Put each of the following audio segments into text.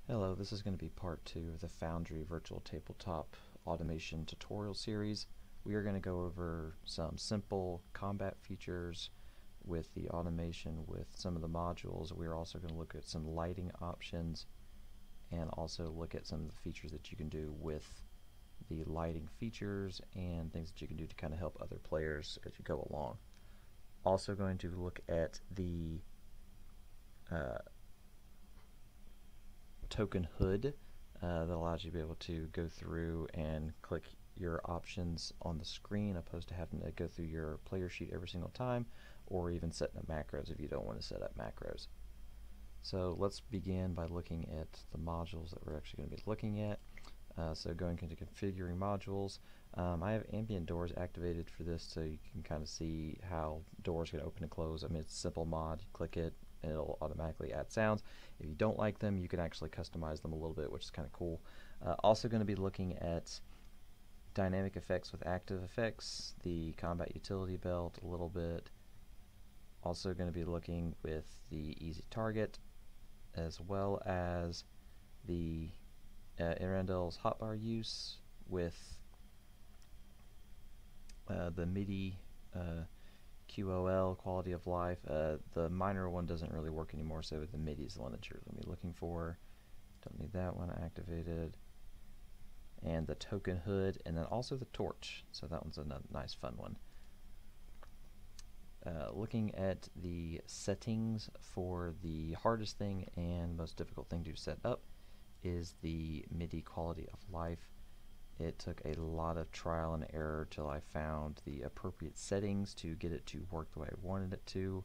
Hello, this is going to be part 2 of the Foundry Virtual Tabletop Automation Tutorial Series. We are going to go over some simple combat features with the automation with some of the modules. We are also going to look at some lighting options and also look at some of the features that you can do with the lighting features and things that you can do to kind of help other players as you go along. Also going to look at the Token HUD that allows you to be able to go through and click your options on the screen opposed to having to go through your player sheet every single time, or even setting up macros if you don't want to set up macros. So let's begin by looking at the modules that we're actually going to be looking at. So going into configuring modules, I have Ambient Doors activated for this so you can kind of see how doors can open and close. I mean, it's a simple mod. You click it and it'll automatically add sounds. If you don't like them, you can actually customize them a little bit, which is kind of cool. Also going to be looking at dynamic effects with active effects, the combat utility belt a little bit. Also going to be looking with the easy target, as well as the Illandril's Hotbar use with the Midi QOL, quality of life. The minor one doesn't really work anymore, so the Midi is the one that you're going to be looking for. Don't need that one activated. And the Token HUD, and then also the torch. So that one's a nice fun one. Looking at the settings for the hardest thing and most difficult thing to set up is the Midi quality of life. It took a lot of trial and error till I found the appropriate settings to get it to work the way I wanted it to.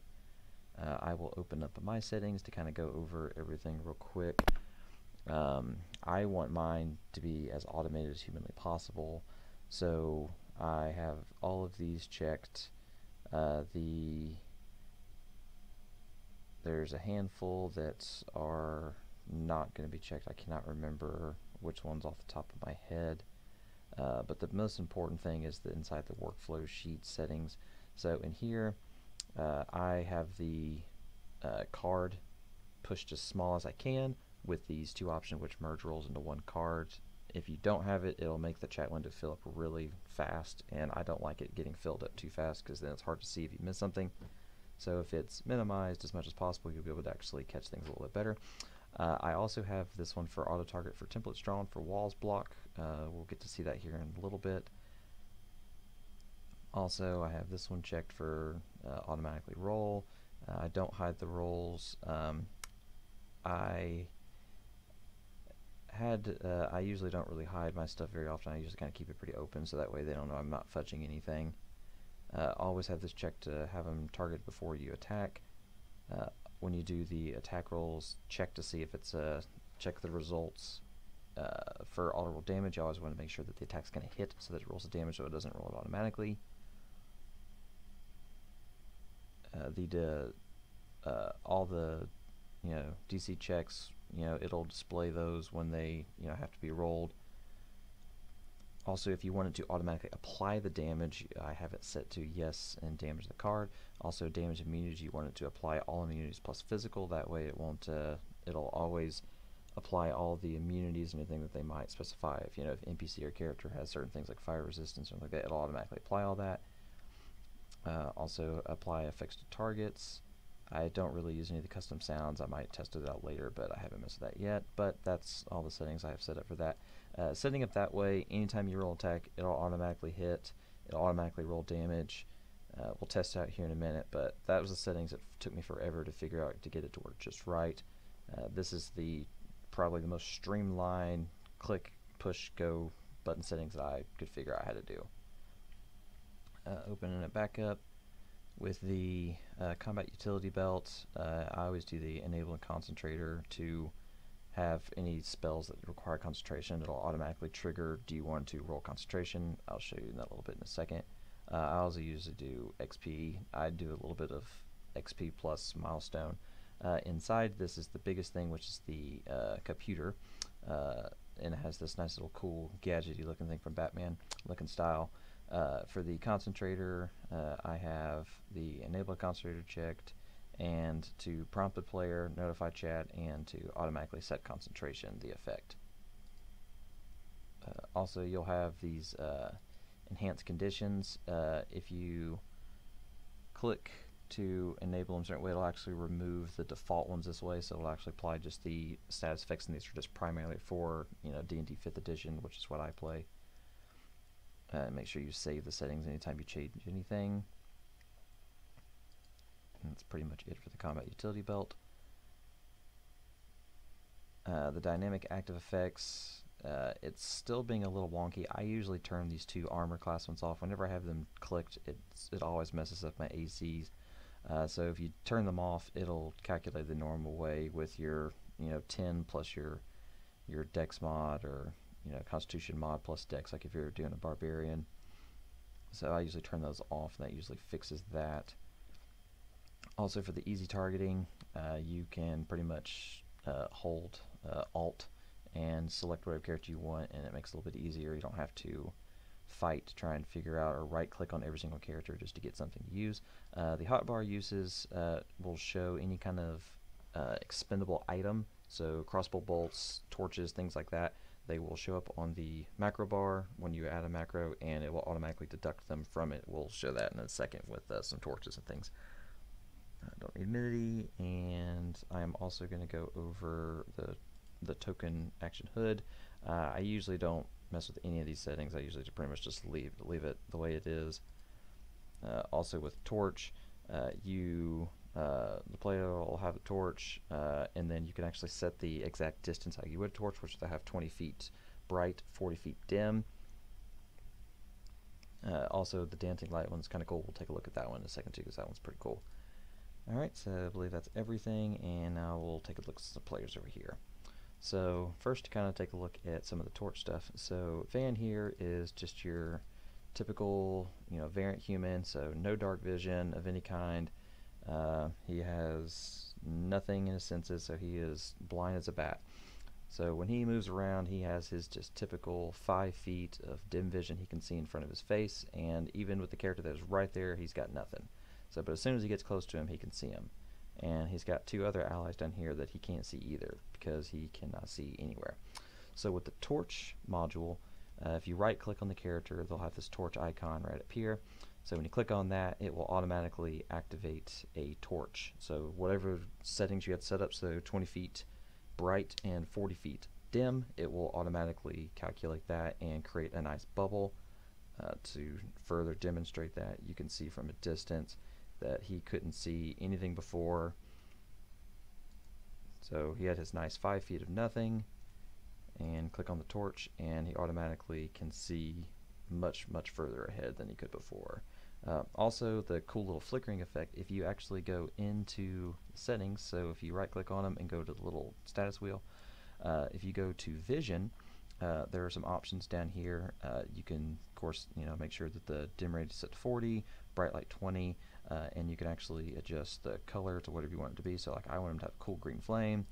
I will open up my settings to kind of go over everything real quick. I want mine to be as automated as humanly possible, so I have all of these checked. There's a handful that are not going to be checked. I cannot remember which ones off the top of my head. But the most important thing is that inside the workflow sheet settings. So in here, I have the card pushed as small as I can with these two options which merge roles into one card. If you don't have it, it'll make the chat window fill up really fast, and I don't like it getting filled up too fast because then it's hard to see if you miss something. So if it's minimized as much as possible, you'll be able to actually catch things a little bit better. I also have this one for auto target for templates drawn for walls block. We'll get to see that here in a little bit. Also, I have this one checked for automatically roll. I don't hide the rolls. I usually don't really hide my stuff very often. I usually kind of keep it pretty open so that way they don't know I'm not fudging anything. Always have this checked to have them target before you attack. When you do the attack rolls, check to see if it's check the results for auto roll damage. You always want to make sure that the attack's going to hit so that it rolls the damage so it doesn't roll it automatically. All the DC checks, it'll display those when they have to be rolled. Also, if you wanted to automatically apply the damage, I have it set to yes and damage the card. Also, damage immunities, you want it to apply all immunities plus physical. That way it won't, it'll always apply all the immunities and anything that they might specify. If NPC or character has certain things like fire resistance or something like that, it'll automatically apply all that. Also, apply effects to targets. I don't really use any of the custom sounds. I might test it out later, but I haven't messed with that yet. But that's all the settings I have set up for that. Setting up that way, anytime you roll attack, it'll automatically hit. It'll automatically roll damage. We'll test it out here in a minute, but that was the settings that took me forever to figure out to get it to work just right. This is probably the most streamlined click, push, go button settings that I could figure out how to do. Opening it back up. With the combat utility belt, I always do the enable and concentrator to have any spells that require concentration. It'll automatically trigger. Do you want to roll concentration? I'll show you that a little bit in a second. I also usually do XP. I do a little bit of XP plus milestone. Inside this is the biggest thing, which is the computer, and it has this nice little cool gadgety looking thing from Batman looking style. For the concentrator, I have the enable concentrator checked, and to prompt the player, notify chat, and to automatically set concentration, the effect. Also, you'll have these enhanced conditions. If you click to enable them a certain way, it'll actually remove the default ones this way, so it'll actually apply just the status effects, and these are just primarily for, you know, D&D 5th edition, which is what I play. Make sure you save the settings anytime you change anything. And that's pretty much it for the combat utility belt. The dynamic active effects, it's still being a little wonky. I usually turn these two armor class ones off. Whenever I have them clicked, it always messes up my ACs. So if you turn them off, it'll calculate the normal way with your, you know, 10 plus your dex mod, or, you know, constitution mod plus dex, like if you're doing a barbarian. So I usually turn those off, and that usually fixes that. Also, for the easy targeting, you can pretty much hold Alt and select whatever character you want, and it makes it a little bit easier. You don't have to fight to try and figure out, or right click on every single character just to get something to use. The hotbar uses will show any kind of expendable item, so crossbow bolts, torches, things like that. They will show up on the macro bar when you add a macro, and it will automatically deduct them from it. We'll show that in a second with some torches and things. Don't need Midi, and I am also going to go over the token Action HUD. I usually don't mess with any of these settings. I usually pretty much just leave it the way it is. Also with torch, the player will have a torch, and then you can actually set the exact distance how you would a torch, which they have 20 feet bright, 40 feet dim. Also, the dancing light one's kind of cool. We'll take a look at that one in a second too, because that one's pretty cool. Alright, so I believe that's everything, and now we'll take a look at some players over here. So first, to kind of take a look at some of the torch stuff. So Van here is just your typical, you know, variant human, so no dark vision of any kind. He has nothing in his senses, so he is blind as a bat. So when he moves around, he has his just typical 5 feet of dim vision he can see in front of his face, and even with the character that is right there, he's got nothing. So, but as soon as he gets close to him, he can see him. And he's got two other allies down here that he can't see either, because he cannot see anywhere. So with the torch module, if you right click on the character, they'll have this torch icon right up here. So when you click on that, it will automatically activate a torch. So whatever settings you had set up, so 20 feet bright and 40 feet dim, it will automatically calculate that and create a nice bubble. To further demonstrate that, you can see from a distance that he couldn't see anything before. So he had his nice 5 feet of nothing, and click on the torch, and he automatically can see much further ahead than he could before. Also, the cool little flickering effect, if you actually go into settings, so if you right click on them and go to the little status wheel, if you go to vision, there are some options down here. You can, of course, you know, make sure that the dim rate is set to 40, bright light 20, and you can actually adjust the color to whatever you want it to be. So like I want him to have a cool green flame,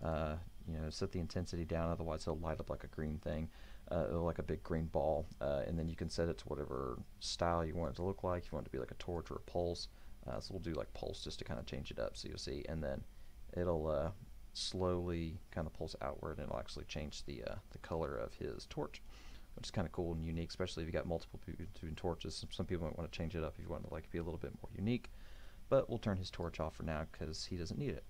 you know, set the intensity down, otherwise he'll light up like a green thing, like a big green ball, and then you can set it to whatever style you want it to look like. If you want it to be like a torch or a pulse, so we'll do like pulse just to kind of change it up, so you'll see, and then it'll slowly kind of pulse outward, and it'll actually change the color of his torch, which is kind of cool and unique, especially if you got multiple people doing torches. Some people might want to change it up if you want to like be a little bit more unique, but we'll turn his torch off for now because he doesn't need it.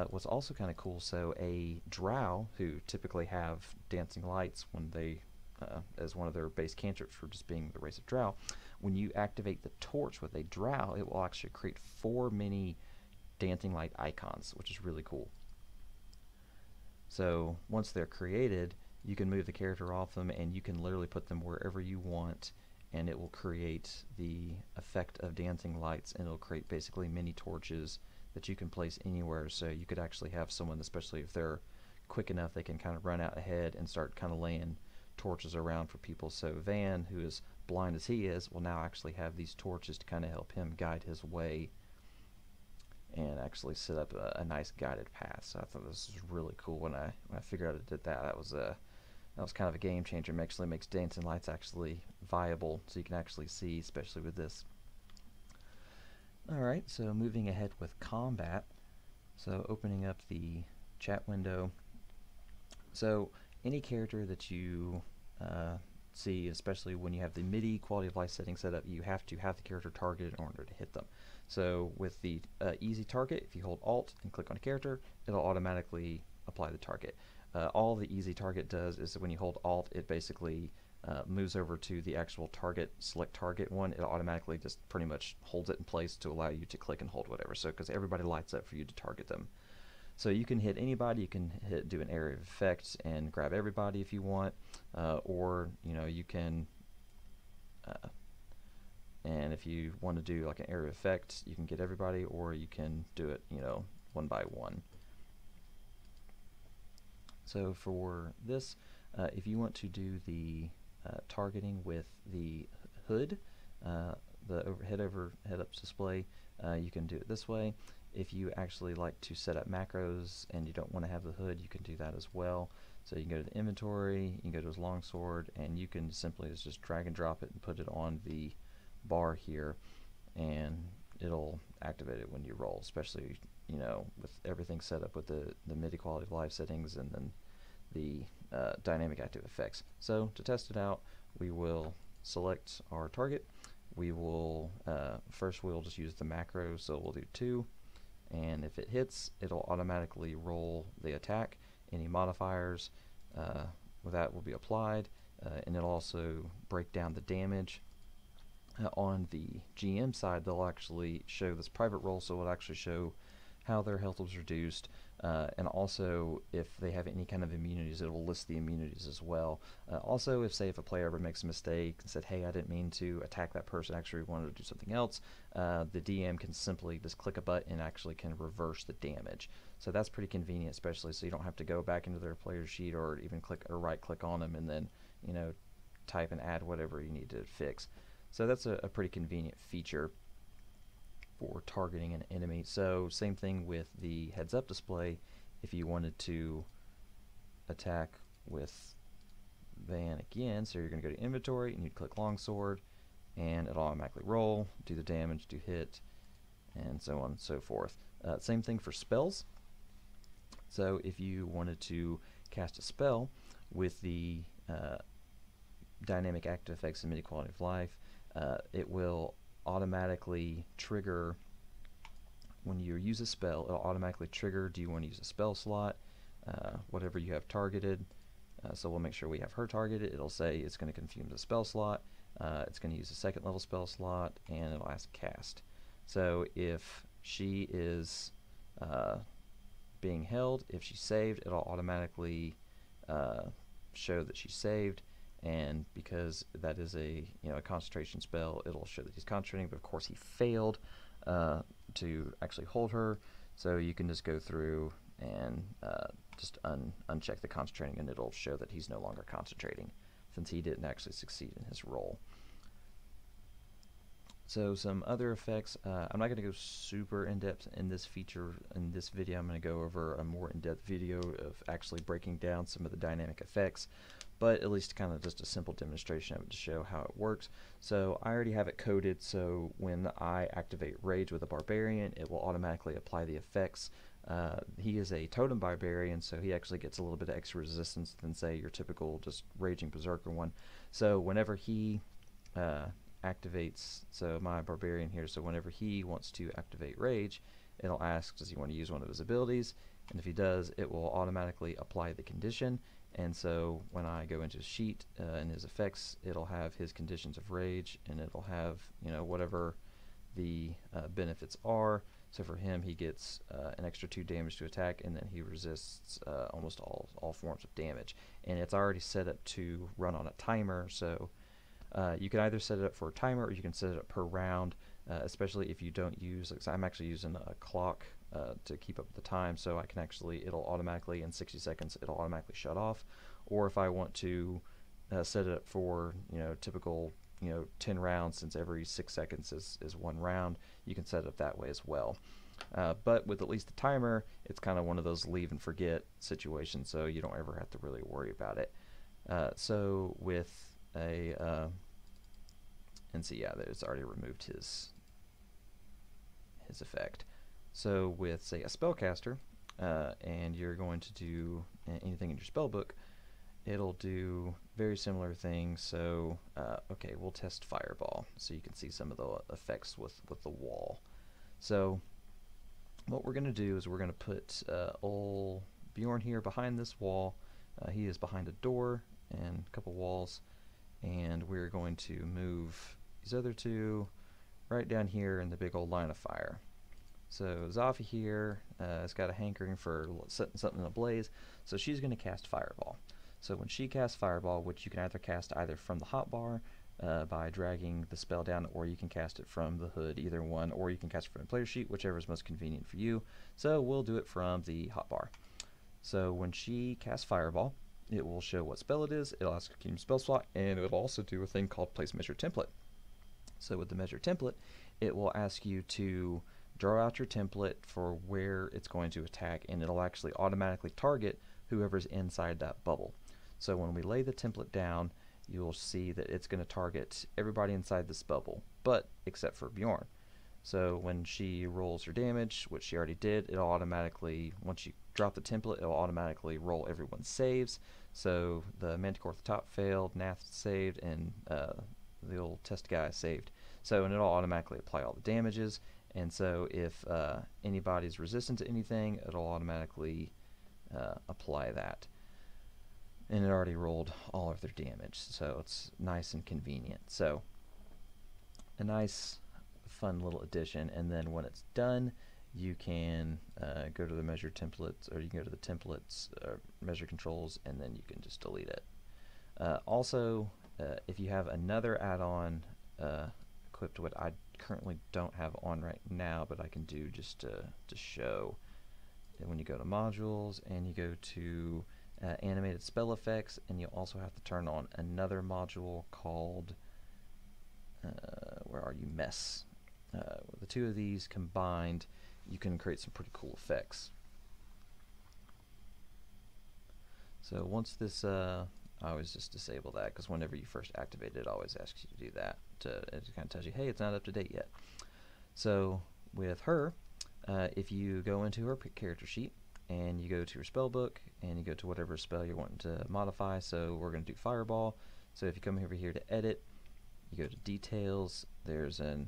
What's also kind of cool, so a drow who typically have dancing lights when they as one of their base cantrips for just being the race of drow, when you activate the torch with a drow, it will actually create 4 mini dancing light icons, which is really cool. So once they're created, you can move the character off them, and you can literally put them wherever you want, and it will create the effect of dancing lights, and it'll create basically mini torches that you can place anywhere. So you could actually have someone, especially if they're quick enough, they can kind of run out ahead and start kind of laying torches around for people. So Van, who is blind as he is, will now actually have these torches to kind of help him guide his way and actually set up a nice guided path. So I thought this was really cool when I figured out it did that. That was kind of a game changer. It actually makes dancing lights actually viable, so you can actually see, especially with this. Alright, so moving ahead with combat. So opening up the chat window. So any character that you see, especially when you have the Midi quality of life setting set up, you have to have the character targeted in order to hit them. So with the easy target, if you hold Alt and click on a character, it'll automatically apply the target. All the easy target does is that when you hold Alt, it basically moves over to the actual target, select target one. It automatically just pretty much holds it in place to allow you to click and hold whatever. So because everybody lights up for you to target them. So you can hit anybody, you can do an area of effect and grab everybody if you want, or you can, and if you want to do like an area of effect, you can get everybody, or you can do it one by one. So for this, if you want to do the targeting with the HUD, the head up display, you can do it this way. If you actually like to set up macros and you don't want to have the HUD, you can do that as well. So you can go to the inventory, you can go to his longsword, and you can simply just drag and drop it and put it on the bar here, and it'll activate it when you roll, especially with everything set up with the MIDI quality of life settings and then the dynamic active effects. So to test it out, we will select our target. We will first we'll just use the macro, so we'll do 2, and if it hits, it'll automatically roll the attack. Any modifiers with that will be applied, and it'll also break down the damage. On the GM side, they'll actually show this private roll, so it'll actually show how their health was reduced, and also if they have any kind of immunities, it will list the immunities as well. Also, if a player ever makes a mistake and said, hey, I didn't mean to attack that person, actually wanted to do something else, the DM can simply just click a button and actually can reverse the damage. So that's pretty convenient, especially so you don't have to go back into their player sheet or even click or right click on them and then type and add whatever you need to fix. So that's a pretty convenient feature for targeting an enemy. So same thing with the heads up display. If you wanted to attack with Van again, so you're going to go to inventory and you'd click longsword, and it'll automatically roll, do the damage, do hit, and so on and so forth. Same thing for spells. So if you wanted to cast a spell with the dynamic active effects and MIDI quality of life, it will automatically trigger when you use a spell. It'll automatically trigger, do you want to use a spell slot, whatever you have targeted. So we'll make sure we have her targeted. It'll say it's going to consume the spell slot, it's going to use a second level spell slot, and it'll ask cast. So if she is being held, if she's saved, it'll automatically show that she's saved. And because that is a concentration spell, it'll show that he's concentrating, but of course he failed to actually hold her. So you can just go through and just uncheck the concentrating, and it'll show that he's no longer concentrating since he didn't actually succeed in his roll. So some other effects, I'm not going to go super in-depth in this feature in this video. I'm going to go over a more in-depth video of actually breaking down some of the dynamic effects, but at least kind of just a simple demonstration of it to show how it works. So I already have it coded, so when I activate Rage with a Barbarian, it will automatically apply the effects. He is a totem barbarian, so he actually gets a little bit of extra resistance than, say, your typical just raging berserker one. So whenever he activates, so my barbarian here, so whenever he wants to activate Rage, it'll ask, does he want to use one of his abilities? And if he does, it will automatically apply the condition. And so when I go into his sheet and his effects, it'll have his conditions of Rage, and it'll have whatever the benefits are. So for him, he gets an extra 2 damage to attack, and then he resists almost all forms of damage. And it's already set up to run on a timer, so you can either set it up for a timer or you can set it up per round, especially if you don't use, like, so I'm actually using a clock to keep up with the time, so I can actually, it'll automatically, in 60 seconds, it'll automatically shut off. Or if I want to set it up for, typical, 10 rounds, since every 6 seconds is 1 round, you can set it up that way as well. But with at least the timer, it's kind of one of those leave and forget situations, so you don't ever have to really worry about it. So with a, and see, yeah, it's already removed his his effect. So with, say, a spellcaster, and you're going to do anything in your spellbook, it'll do very similar things. So, okay, we'll test Fireball so you can see some of the effects with the wall. So what we're going to do is we're going to put old Bjorn here behind this wall. He is behind a door and a couple walls, and we're going to move these other two right down here in the big old line of fire. So Zafi here has got a hankering for setting something ablaze, so she's going to cast Fireball. So when she casts Fireball, which you can either cast either from the hotbar by dragging the spell down, or you can cast it from the hood, either one, or you can cast it from the player sheet, whichever is most convenient for you. So we'll do it from the hotbar. So when she casts Fireball, it will show what spell it is, it'll ask you to spell slot, and it'll also do a thing called Place Measure Template. So with the Measure Template, it will ask you to draw out your template for where it's going to attack, and it'll actually automatically target whoever's inside that bubble. So when we lay the template down, you'll see that it's going to target everybody inside this bubble, but except for Bjorn. So when she rolls her damage, which she already did, it'll automatically, once you drop the template, it'll automatically roll everyone's saves. So the Manticore at the top failed, Nath saved, and the old test guy saved. So, and it'll automatically apply all the damages. And so if anybody's resistant to anything, it'll automatically apply that. And it already rolled all of their damage, so it's nice and convenient. So a nice fun little addition. And then when it's done, you can go to the measure templates, or you can go to the templates measure controls, and then you can just delete it. Also, if you have another add-on equipped, what I currently don't have on right now, but I can do just to show. And when you go to modules and you go to animated spell effects, and you also have to turn on another module called where are you, mess. The two of these combined, you can create some pretty cool effects. So once this I always just disable that, because whenever you first activate it, it always asks you to do that. It kind of tells you, hey, it's not up to date yet. So with her, if you go into her character sheet and you go to your spell book and you go to whatever spell you're wanting to modify, so we're going to do Fireball. So if you come over here to edit, you go to details, there's a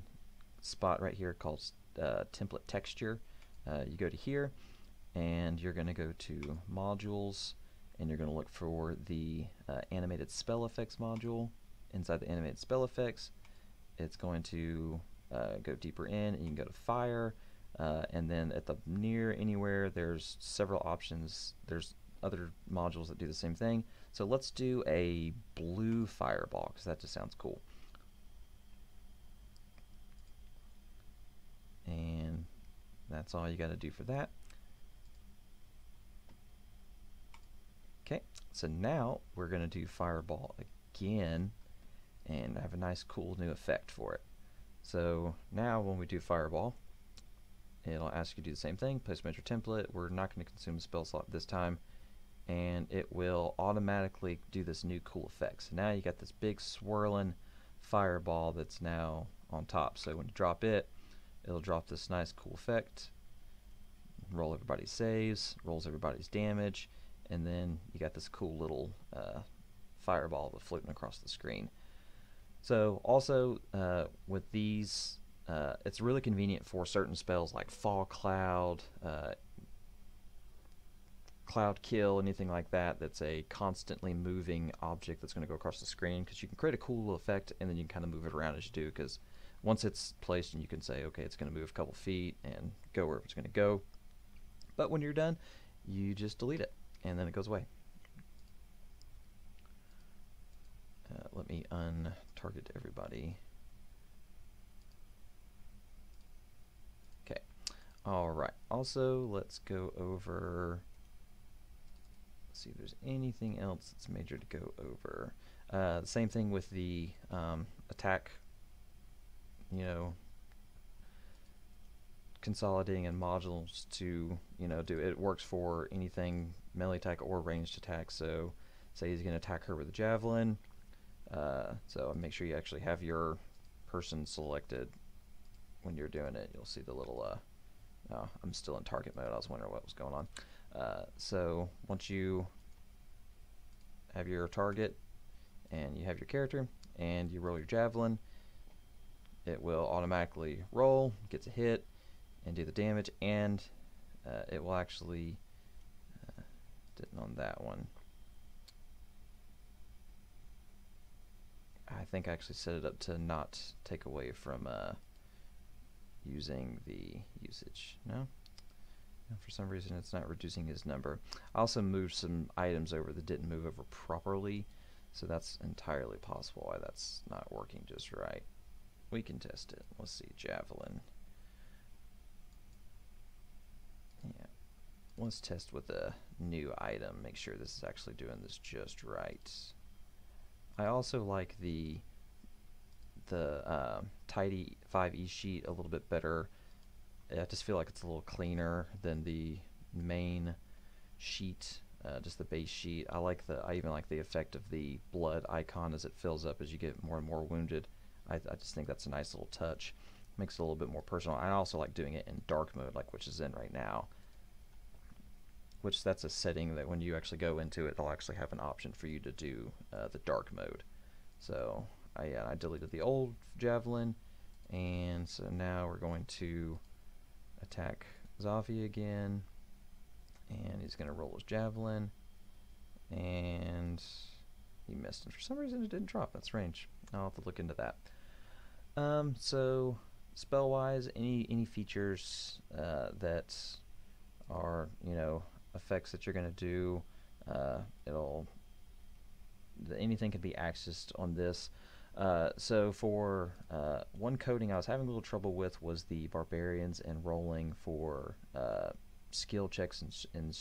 spot right here called template texture. You go to here and you're going to go to modules, and you're going to look for the animated spell effects module. Inside the animated spell effects, it's going to go deeper in, and you can go to fire, and then at the near anywhere there's several options. There's other modules that do the same thing. So let's do a blue fireball, because that just sounds cool. And that's all you got to do for that. Okay, so now we're going to do Fireball again and have a nice cool new effect for it. So now when we do Fireball, it'll ask you to do the same thing, place measure template. We're not going to consume a spell slot this time, and it will automatically do this new cool effect. So now you got this big swirling fireball that's now on top. So when you drop it, it'll drop this nice cool effect, roll everybody's saves, rolls everybody's damage, and then you got this cool little fireball that's floating across the screen. So also with these, it's really convenient for certain spells like Fall Cloud, Cloud Kill, anything like that that's a constantly moving object that's going to go across the screen, because you can create a cool little effect and then you can kind of move it around as you do, because once it's placed and you can say, okay, it's going to move a couple feet and go wherever it's going to go. But when you're done, you just delete it, and then it goes away. Let me untarget everybody. Okay. Alright. Also, let's go over... Let's see if there's anything else that's major to go over. The same thing with the attack, you know, consolidating in modules to, you know, do it works for anything melee attack or ranged attack. So say he's going to attack her with a javelin, so make sure you actually have your person selected when you're doing it, you'll see the little, oh, I'm still in target mode. I was wondering what was going on. So once you have your target and you have your character and you roll your javelin, it will automatically roll, gets a hit, and do the damage, and it will actually, didn't on that one. I think I actually set it up to not take away from using the usage. No? For some reason it's not reducing his number. I also moved some items over that didn't move over properly, so that's entirely possible why that's not working just right. We can test it. Let's see, javelin. Yeah. Let's test with a new item, make sure this is actually doing this just right. I also like the Tidy 5e sheet a little bit better. I just feel like it's a little cleaner than the main sheet, just the base sheet. I even like the effect of the blood icon as it fills up as you get more and more wounded. I just think that's a nice little touch. Makes it a little bit more personal. I also like doing it in dark mode, like which is in right now. Which that's a setting that when you actually go into it, it'll actually have an option for you to do the dark mode. So I deleted the old javelin, and so now we're going to attack Zafi again, and he's going to roll his javelin, and he missed, and for some reason it didn't drop. That's strange. I'll have to look into that. So spell wise, any features that are, you know, effects that you're going to do, anything can be accessed on this. So for one coding I was having a little trouble with was the barbarians and rolling for skill checks and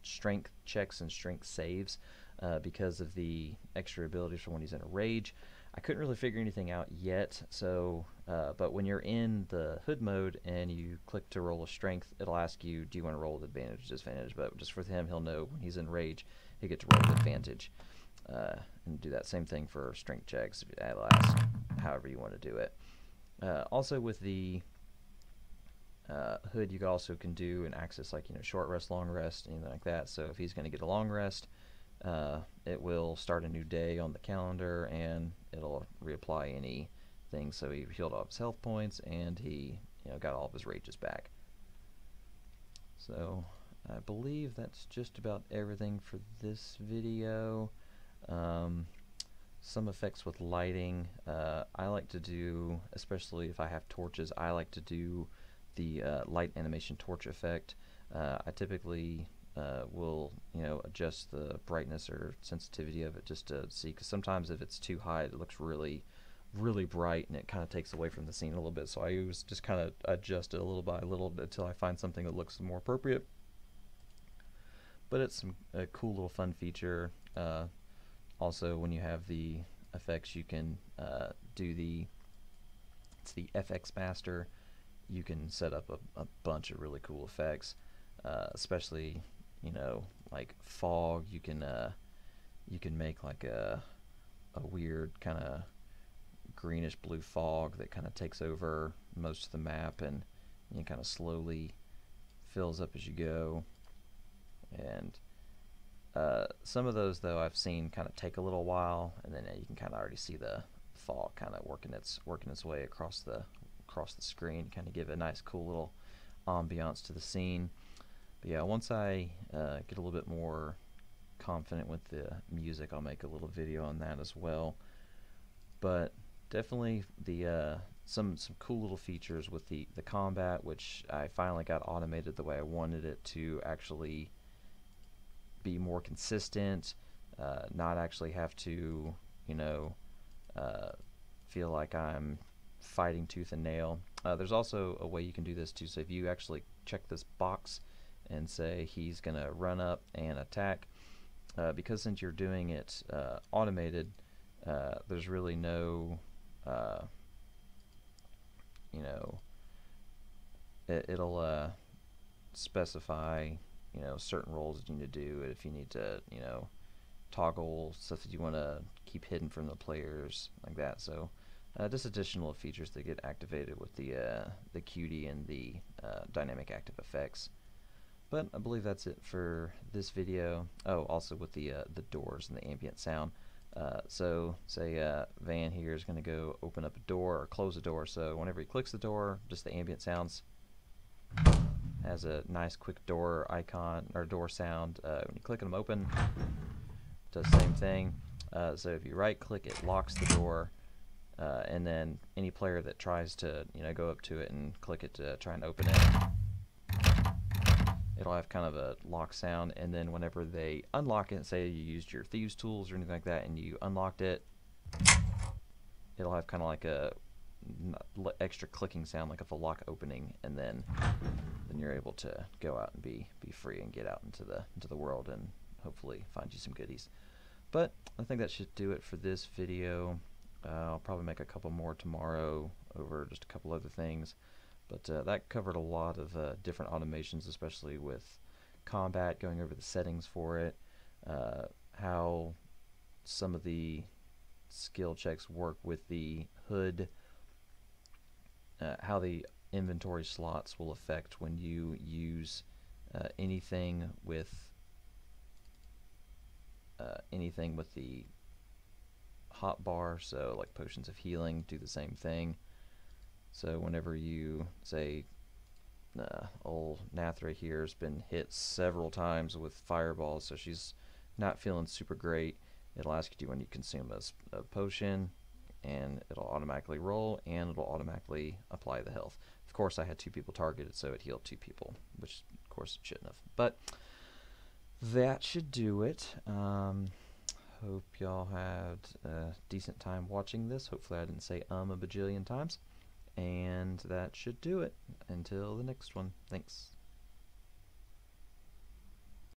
strength checks and strength saves because of the extra abilities for when he's in a rage. I couldn't really figure anything out yet, so but when you're in the HUD mode and you click to roll a strength, it'll ask you, do you want to roll with advantage or disadvantage? But just for him, he'll know when he's in rage, he gets to roll with advantage. And do that same thing for strength checks. It'll ask however you want to do it. Also with the HUD, you also can do and access, like, you know, short rest, long rest, anything like that. So if he's going to get a long rest, it will start a new day on the calendar and it'll reapply anything. So he healed all his health points and he, you know, got all of his rages back. So I believe that's just about everything for this video. Some effects with lighting. I like to do, especially if I have torches, I like to do the light animation torch effect. I typically will, you know, adjust the brightness or sensitivity of it just to see, because sometimes if it's too high it looks really bright and it kind of takes away from the scene a little bit, so I always just kind of adjust it a little by a little until I find something that looks more appropriate. But it's a cool little fun feature. Also, when you have the effects, you can do it's the FX Master. You can set up a bunch of really cool effects, especially, you know, like fog. You can make like a weird kind of greenish blue fog that kind of takes over most of the map and you kind of slowly fills up as you go. And some of those, though, I've seen kind of take a little while, and then you can kind of already see the fog kind of working its way across the screen, kind of give a nice, cool little ambiance to the scene. But yeah, once I get a little bit more confident with the music, I'll make a little video on that as well. But definitely the some cool little features with the combat, which I finally got automated the way I wanted it to actually be more consistent, not actually have to, you know, feel like I'm fighting tooth and nail. There's also a way you can do this too. So if you actually check this box and say he's gonna run up and attack, because since you're doing it automated, there's really no, you know, it'll specify, you know, certain roles that you need to do. If you need to, you know, toggle stuff that you want to keep hidden from the players, like that. So Just additional features that get activated with the QD and the dynamic active effects. But I believe that's it for this video. Oh, also with the doors and the ambient sound. So say Van here is going to go open up a door or close a door. So whenever he clicks the door, just the ambient sounds has a nice quick door icon or door sound. When you click them open, it does the same thing. So if you right click, it locks the door. And then any player that tries to go up to it and click it to try and open it, it'll have kind of a lock sound. And then whenever they unlock it, say you used your thieves tools or anything like that and you unlocked it, it'll have kind of like a extra clicking sound like of a lock opening, and then you're able to go out and be free and get out into the world and hopefully find you some goodies. But I think that should do it for this video. I'll probably make a couple more tomorrow over just a couple other things, but that covered a lot of different automations, especially with combat, going over the settings for it, how some of the skill checks work with the HUD, how the inventory slots will affect when you use anything with the Hotbar, so like potions of healing do the same thing. So whenever you say old Nathra here has been hit several times with fireballs, so she's not feeling super great, it'll ask you when you consume a potion, and it'll automatically roll and it'll automatically apply the health. Of course I had 2 people targeted, so it healed 2 people, which of course it shouldn't have. But that should do it. Hope y'all had a decent time watching this. Hopefully I didn't say a bajillion times. And that should do it. Until the next one. Thanks.